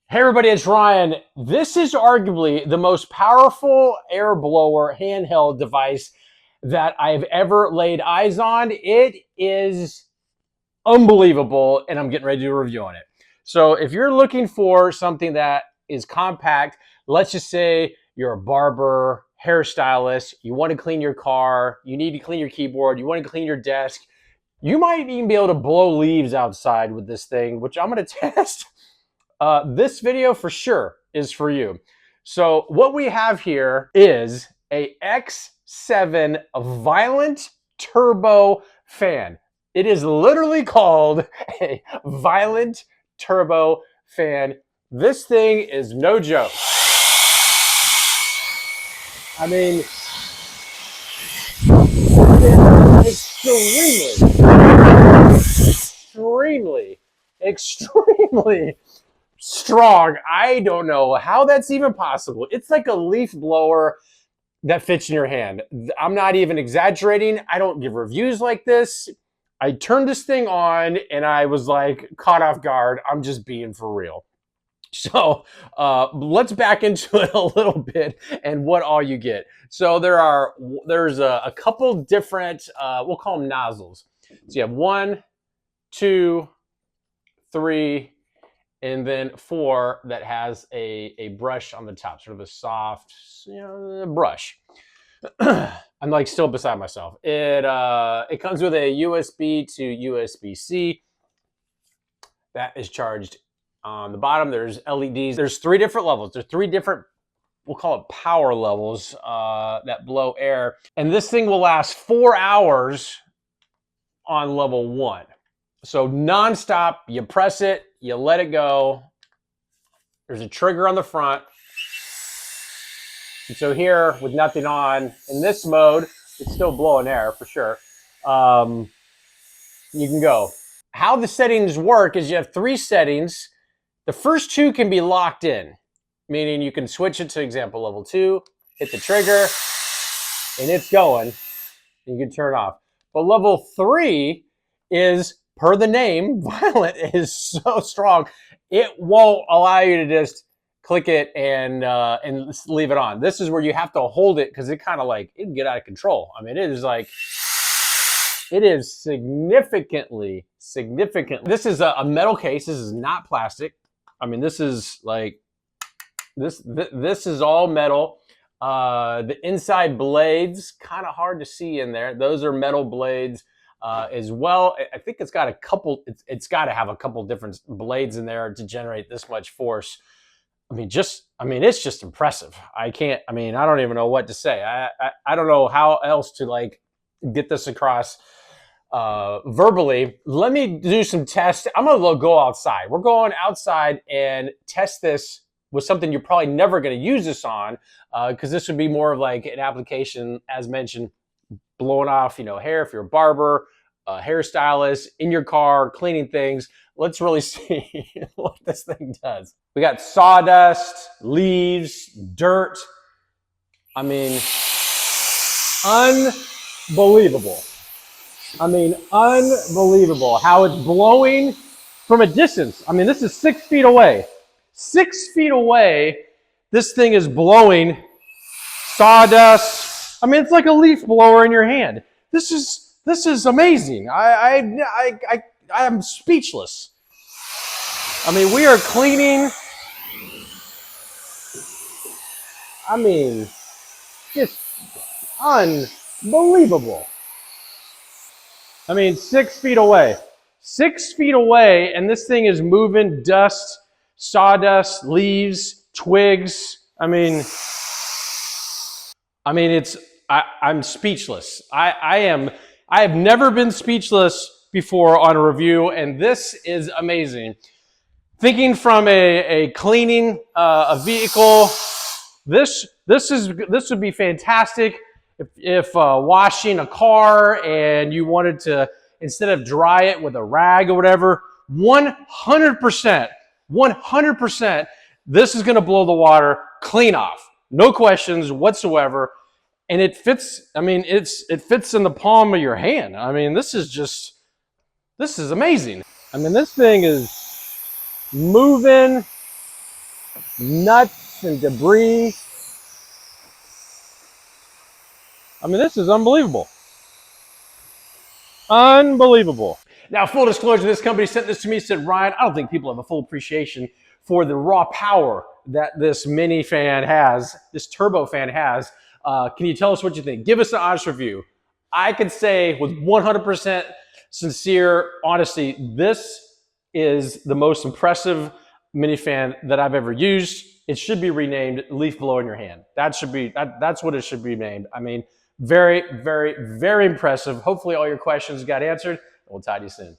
Hey everybody, it's Ryan. This is arguably the most powerful air blower handheld device that I've ever laid eyes on. It is unbelievable, and I'm getting ready to do a review on it. So if you're looking for something that is compact, let's just say you're a barber, hairstylist, you want to clean your car, you need to clean your keyboard, you want to clean your desk, you might even be able to blow leaves outside with this thing, which I'm going to test. This video for sure is for you. So what we have here is a X7 Violent Turbo fan. It is literally called a Violent Turbo fan. This thing is no joke. I mean, extremely strong. I don't know how that's even possible. It's like a leaf blower that fits in your hand. I'm not even exaggerating. I don't give reviews like this. I turned this thing on and I was like caught off guard. I'm just being for real. So let's back into it a little bit and what all you get. So there's a couple different, we'll call them nozzles. So you have 1, 2, 3, and then 4 that has a brush on the top, sort of a soft, brush. I'm like still beside myself. It comes with a USB to USB-C that is charged. On the bottom, there's LEDs. There's 3 different levels. There's 3 different, we'll call it power levels that blow air. And this thing will last 4 hours on level 1. So nonstop, you press it, you let it go. There's a trigger on the front. And so here, with nothing on, in this mode, it's still blowing air for sure. You can go. How the settings work is you have 3 settings. The first 2 can be locked in, meaning you can switch it to example level 2, hit the trigger, and it's going. And you can turn off. But level 3 is, per the name, Violent, is so strong, it won't allow you to just click it and leave it on. This is where you have to hold it because it kind of like, it can get out of control. I mean, it is significantly. This is a metal case. This is not plastic. I mean, this is like, this is all metal. The inside blades, kind of hard to see in there. Those are metal blades as well. I think it's got a couple, it's got to have a couple different blades in there to generate this much force. I mean, it's just impressive. I don't even know what to say. I don't know how else to like get this across verbally. Let me do some tests. I'm gonna go outside. We're going outside and test this with something you're probably never going to use this on, because this would be more of like an application, as mentioned, blowing off, hair if you're a barber, hairstylist, in your car, cleaning things. Let's really see what this thing does. We got sawdust, leaves, dirt. I mean, unbelievable. Unbelievable how it's blowing from a distance. I mean, this is 6 feet away. 6 feet away, this thing is blowing sawdust. I mean, it's like a leaf blower in your hand. This is amazing. I'm speechless. I mean, we are cleaning. I mean, just unbelievable. I mean, 6 feet away. 6 feet away, and this thing is moving dust, sawdust, leaves, twigs. I'm speechless. I have never been speechless before on a review, and this is amazing. Thinking from a cleaning a vehicle, this would be fantastic if washing a car and you wanted to, instead of dry it with a rag or whatever, 100%, this is going to blow the water clean off. No questions whatsoever. And it fits, it fits in the palm of your hand. I mean, this is amazing. I mean, this thing is moving nuts and debris. I mean, this is unbelievable. Unbelievable. Now, full disclosure, this company sent this to me, said, Ryan, I don't think people have a full appreciation for the raw power that this mini fan has, this turbo fan has. Can you tell us what you think? Give us an honest review. I could say with 100% sincere honesty, this is the most impressive mini fan that I've ever used. It should be renamed Leaf Blow in Your Hand. That's what it should be named. I mean, very, very, very impressive. Hopefully all your questions got answered. We'll talk to you soon.